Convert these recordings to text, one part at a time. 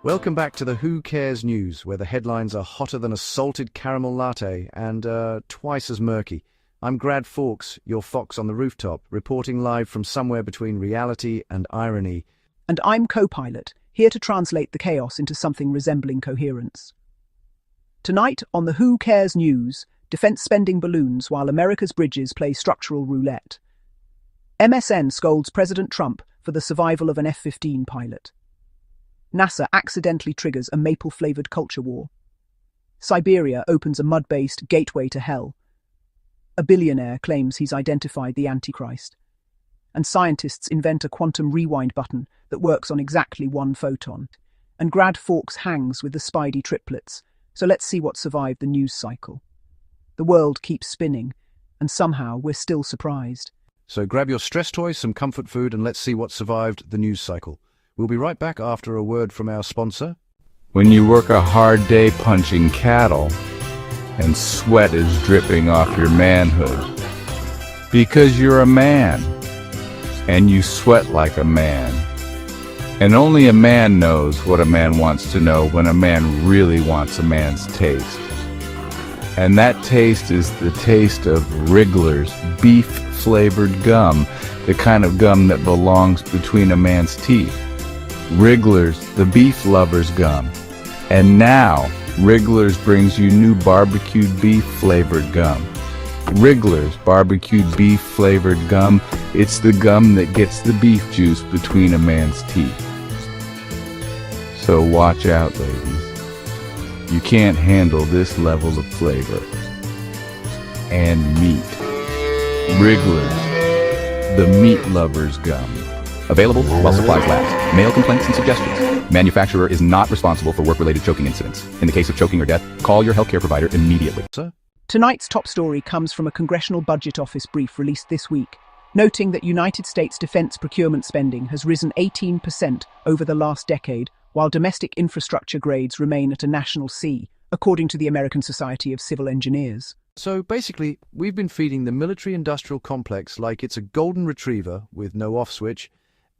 Welcome back to the Who Cares news, where the headlines are hotter than a salted caramel latte and twice as murky. I'm Grad Fawkes, your fox on the rooftop, reporting live from somewhere between reality and irony. And I'm Co-Pilot, here to translate the chaos into something resembling coherence. Tonight on the Who Cares news, defense spending balloons while America's bridges play structural roulette. MSN scolds President Trump for the survival of an F-15 pilot. NASA accidentally triggers a maple-flavored culture war. Siberia opens a mud-based gateway to hell. A billionaire claims he's identified the Antichrist. And scientists invent a quantum rewind button that works on exactly one photon. And Grad Fawkes hangs with the Spidey triplets, so let's see what survived the news cycle. The world keeps spinning, and somehow we're still surprised. So grab your stress toys, some comfort food, and let's see what survived the news cycle. We'll be right back after a word from our sponsor. When you work a hard day punching cattle and sweat is dripping off your manhood because you're a man and you sweat like a man, and only a man knows what a man wants to know when a man really wants a man's taste. And that taste is the taste of Wriggler's beef-flavored gum, the kind of gum that belongs between a man's teeth. Wriggler's, the beef lover's gum. And now, Wriggler's brings you new barbecued beef-flavored gum. Wriggler's barbecued beef-flavored gum, it's the gum that gets the beef juice between a man's teeth. So watch out, ladies. You can't handle this level of flavor. And meat. Wriggler's, the meat lover's gum. Available while supplies last. Mail complaints and suggestions. Manufacturer is not responsible for work-related choking incidents. In the case of choking or death, call your healthcare provider immediately. Sir? Tonight's top story comes from a Congressional Budget Office brief released this week, noting that United States defense procurement spending has risen 18% over the last decade, while domestic infrastructure grades remain at a national C, according to the American Society of Civil Engineers. So basically, we've been feeding the military-industrial complex like it's a golden retriever with no off switch,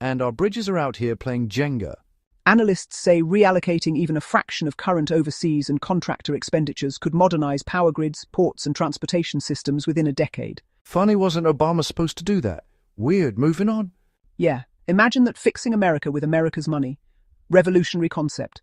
and our bridges are out here playing Jenga. Analysts say reallocating even a fraction of current overseas and contractor expenditures could modernize power grids, ports, and transportation systems within a decade. Funny, wasn't Obama supposed to do that? Weird, moving on. Yeah, imagine that fixing America with America's money. Revolutionary concept.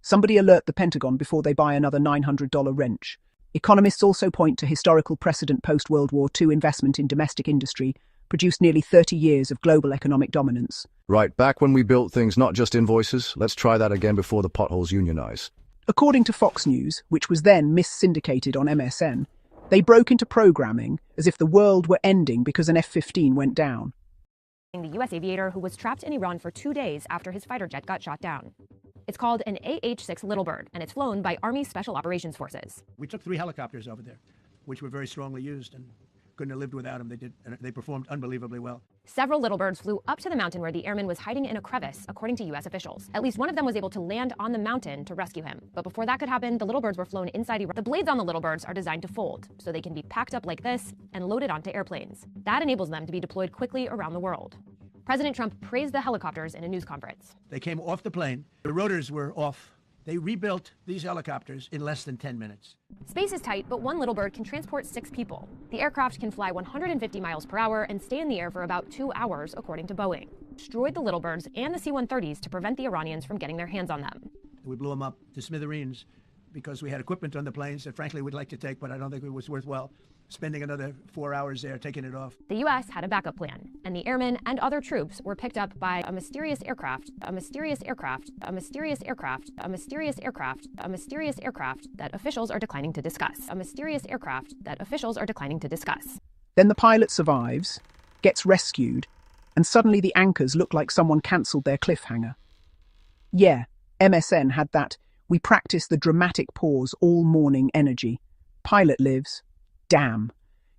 Somebody alert the Pentagon before they buy another $900 wrench. Economists also point to historical precedent post-World War II investment in domestic industry, produced nearly 30 years of global economic dominance. Right, back when we built things, not just invoices. Let's try that again before the potholes unionize. According to Fox News, which was then mis-syndicated on MSN, they broke into programming as if the world were ending because an F-15 went down. The U.S. aviator who was trapped in Iran for 2 days after his fighter jet got shot down. It's called an AH-6 Little Bird, and it's flown by Army Special Operations Forces. We took 3 helicopters over there, which were very strongly used, and couldn't have lived without them. They performed unbelievably well. Several Little Birds flew up to the mountain where the airman was hiding in a crevice, according to U.S. officials. At least one of them was able to land on the mountain to rescue him. But before that could happen, the Little Birds were flown inside Iran. The blades on the Little Birds are designed to fold, so they can be packed up like this and loaded onto airplanes. That enables them to be deployed quickly around the world. President Trump praised the helicopters in a news conference. They came off the plane. The rotors were off. They rebuilt these helicopters in less than 10 minutes. Space is tight, but one Little Bird can transport 6 people. The aircraft can fly 150 miles per hour and stay in the air for about 2 hours, according to Boeing. Destroyed the Little Birds and the C-130s to prevent the Iranians from getting their hands on them. We blew them up to smithereens because we had equipment on the planes that frankly we'd like to take, but I don't think it was worthwhile spending another 4 hours there taking it off. The U.S. had a backup plan, and the airmen and other troops were picked up by a mysterious aircraft that officials are declining to discuss. Then the pilot survives, gets rescued, and suddenly the anchors look like someone cancelled their cliffhanger. Yeah, MSN had that "we practice the dramatic pause all morning" energy. Pilot lives. Damn.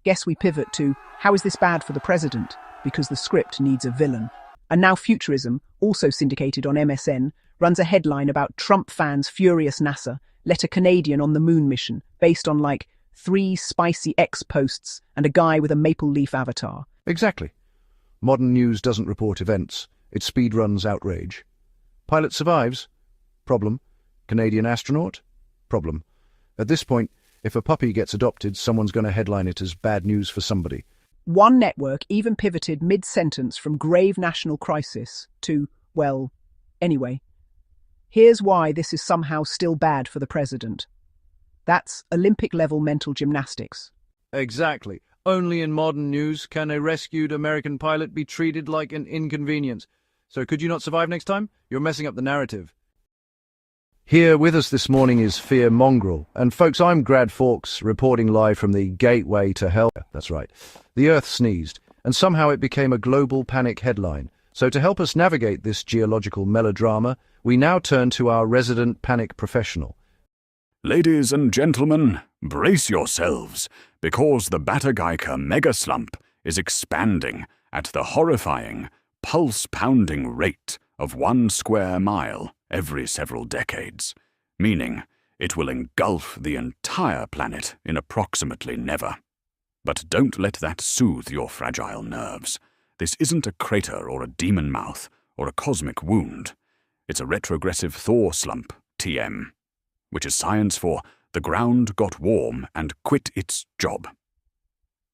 Guess we pivot to, how is this bad for the president? Because the script needs a villain. And now Futurism, also syndicated on MSN, runs a headline about Trump fans furious NASA let a Canadian on the moon mission, based on like 3 spicy X posts and a guy with a maple leaf avatar. Exactly. Modern news doesn't report events. It speedruns outrage. Pilot survives. Problem. Canadian astronaut? Problem. At this point, if a puppy gets adopted, someone's going to headline it as bad news for somebody. One network even pivoted mid-sentence from grave national crisis to, well, anyway. Here's why this is somehow still bad for the president. That's Olympic-level mental gymnastics. Exactly. Only in modern news can a rescued American pilot be treated like an inconvenience. So could you not survive next time? You're messing up the narrative. Here with us this morning is Fear Mongrel. And folks, I'm Grad Fawkes, reporting live from the gateway to hell. That's right. The Earth sneezed, and somehow it became a global panic headline. So to help us navigate this geological melodrama, we now turn to our resident panic professional. Ladies and gentlemen, brace yourselves, because the Batagaica mega slump is expanding at the horrifying, pulse-pounding rate of 1 square mile every several decades, meaning it will engulf the entire planet in approximately never. But don't let that soothe your fragile nerves. This isn't a crater or a demon mouth or a cosmic wound. It's a retrogressive Thor slump, TM, which is science for the ground got warm and quit its job.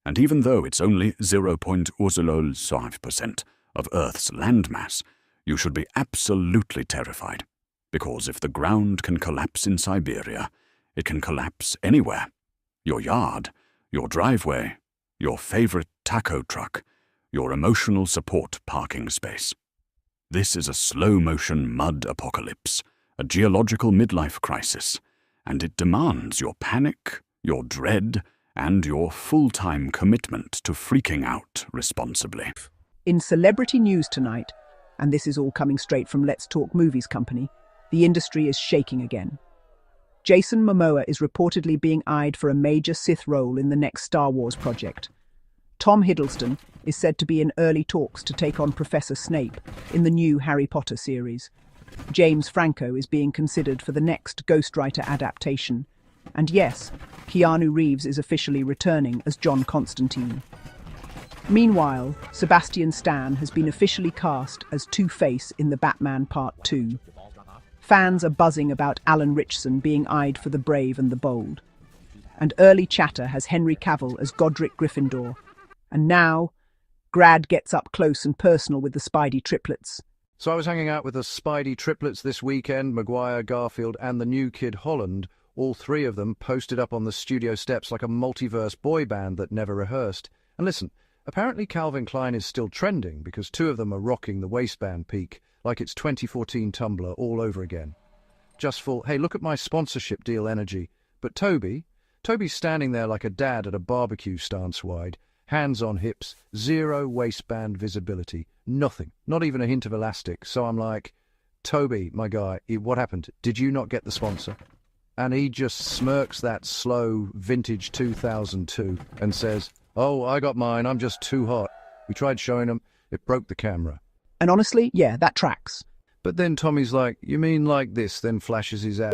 And even though it's only 0.05% of Earth's landmass, you should be absolutely terrified, because if the ground can collapse in Siberia, it can collapse anywhere. Your yard, your driveway, your favorite taco truck, your emotional support parking space. This is a slow-motion mud apocalypse, a geological midlife crisis, and it demands your panic, your dread, and your full-time commitment to freaking out responsibly. In celebrity news tonight, and this is all coming straight from Let's Talk Movies Company, the industry is shaking again. Jason Momoa is reportedly being eyed for a major Sith role in the next Star Wars project. Tom Hiddleston is said to be in early talks to take on Professor Snape in the new Harry Potter series. James Franco is being considered for the next Ghostwriter adaptation. And yes, Keanu Reeves is officially returning as John Constantine. Meanwhile, Sebastian Stan has been officially cast as Two-Face in The Batman Part 2. Fans are buzzing about Alan Ritchson being eyed for The Brave and the Bold. And early chatter has Henry Cavill as Godric Gryffindor. And now, Grad gets up close and personal with the Spidey triplets. So I was hanging out with the Spidey triplets this weekend, Maguire, Garfield, and the new kid Holland. All three of them posted up on the studio steps like a multiverse boy band that never rehearsed. And listen, apparently Calvin Klein is still trending because two of them are rocking the waistband peak like it's 2014 Tumblr all over again. Just full, hey, look at my sponsorship deal energy. But Toby's standing there like a dad at a barbecue stance wide, hands on hips, zero waistband visibility, nothing, not even a hint of elastic. So I'm like, Toby, my guy, what happened? Did you not get the sponsor? And he just smirks that slow vintage 2002 and says, oh, I got mine, I'm just too hot. We tried showing him, it broke the camera. And honestly, yeah, that tracks. But then Tommy's like, you mean like this, then flashes his ass.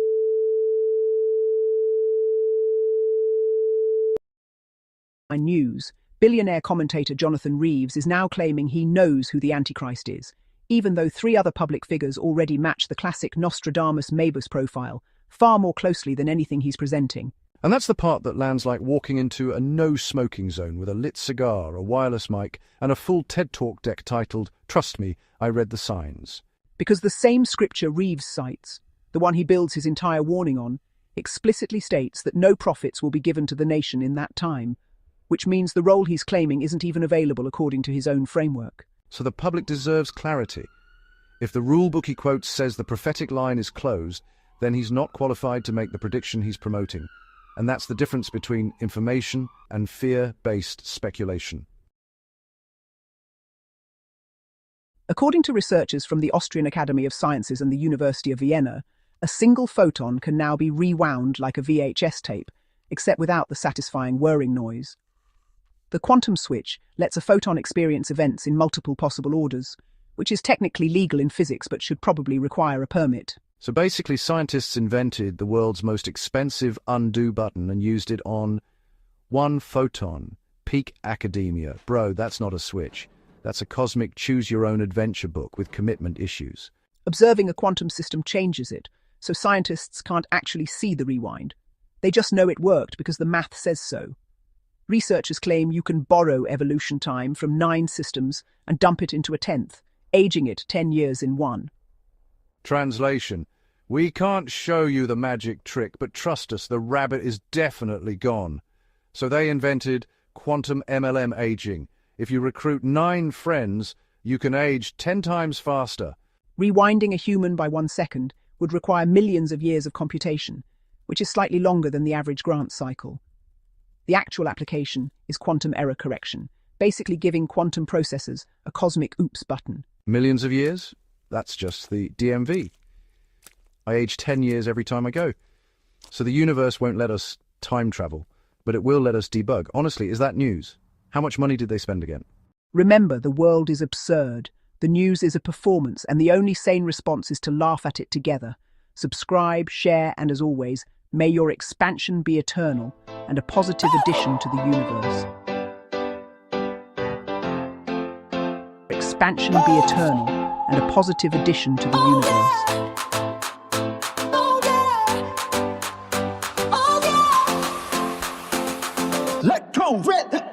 News, billionaire commentator Jonathan Reeves is now claiming he knows who the Antichrist is, even though 3 other public figures already match the classic Nostradamus Mabus profile, far more closely than anything he's presenting. And that's the part that lands like walking into a no-smoking zone with a lit cigar, a wireless mic, and a full TED Talk deck titled, Trust Me, I Read the Signs. Because the same scripture Reeves cites, the one he builds his entire warning on, explicitly states that no profits will be given to the nation in that time, which means the role he's claiming isn't even available according to his own framework. So the public deserves clarity. If the rulebook he quotes says the prophetic line is closed, then he's not qualified to make the prediction he's promoting. And that's the difference between information and fear-based speculation. According to researchers from the Austrian Academy of Sciences and the University of Vienna, a single photon can now be rewound like a VHS tape, except without the satisfying whirring noise. The quantum switch lets a photon experience events in multiple possible orders, which is technically legal in physics but should probably require a permit. So basically, scientists invented the world's most expensive undo button and used it on one photon. Peak academia. Bro, that's not a switch. That's a cosmic choose-your-own-adventure book with commitment issues. Observing a quantum system changes it, so scientists can't actually see the rewind. They just know it worked because the math says so. Researchers claim you can borrow evolution time from 9 systems and dump it into a 10th, aging it 10 years in one. Translation: we can't show you the magic trick, but trust us, the rabbit is definitely gone. So they invented quantum MLM aging. If you recruit 9 friends, you can age 10 times faster. Rewinding a human by 1 second would require millions of years of computation, which is slightly longer than the average grant cycle. The actual application is quantum error correction, basically giving quantum processors a cosmic oops button. Millions of years? That's just the DMV. I age 10 years every time I go. So the universe won't let us time travel, but it will let us debug. Honestly, is that news? How much money did they spend again? Remember, the world is absurd. The news is a performance, and the only sane response is to laugh at it together. Subscribe, share, and as always, may your expansion be eternal and a positive addition to the universe. Expansion be eternal and a positive addition to the universe. Let go, red.